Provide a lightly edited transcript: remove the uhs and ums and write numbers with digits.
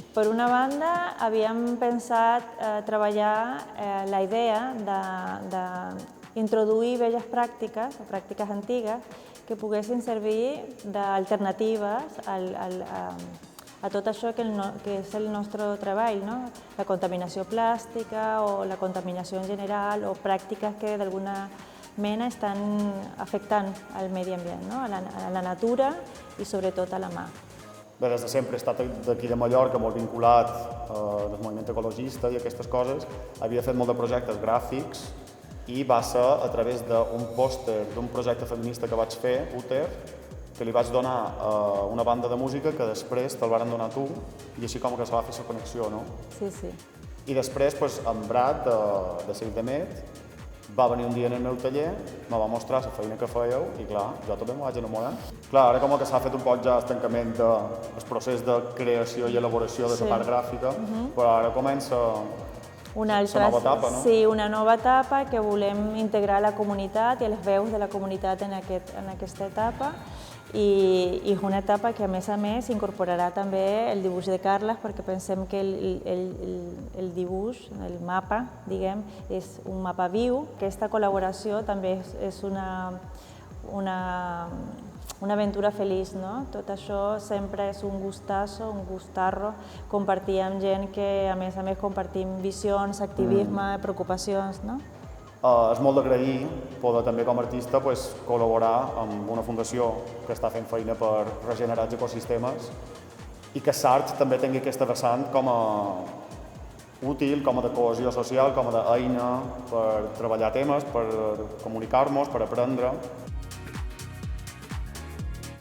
Per una banda, havíem pensat treballar la idea d'introduir velles pràctiques, o pràctiques antigues, que poguessin servir d'alternatives a tot això que és el nostre treball, no? La contaminació plàstica o la contaminació en general, o pràctiques que d'alguna mena estan afectant el medi ambient, no? A la natura i sobretot a la mà. Bé, des de sempre he estat d'aquí de Mallorca, molt vinculat al moviment ecologista i aquestes coses. Havia fet molt de projectes gràfics i va ser a través d'un pòster d'un projecte feminista que vaig fer, UTER, que li vaig donar a una banda de música que després te'l van donar tu i així com que se va fer la connexió, no? Sí, sí. I després, en Brad, de Save the Met, va venir un dia en el meu taller, me va mostrar la feina que fèieu i clar, jo també m'ho vaig enamorar. Clar, ara com que s'ha fet un poc ja el tancament del procés de creació i elaboració de la part gràfica, però ara comença la nova etapa, no? Sí, una nova etapa que volem integrar la comunitat i les veus de la comunitat en aquesta etapa, i és una etapa que a més incorporarà també el dibuix de Carles, perquè pensem que el dibuix, el mapa, diguem, és un mapa viu. Aquesta col·laboració també és una aventura feliç, no? Tot això sempre és un gustasso, un gustarro, compartir amb gent que a més compartim visions, activisme, preocupacions, no? És molt d'agrair poder també com a artista col·laborar amb una fundació que està fent feina per regenerar els ecosistemes i que l'art també tingui aquesta vessant com a útil, com a de cohesió social, com a d'eina per treballar temes, per comunicar-nos, per aprendre.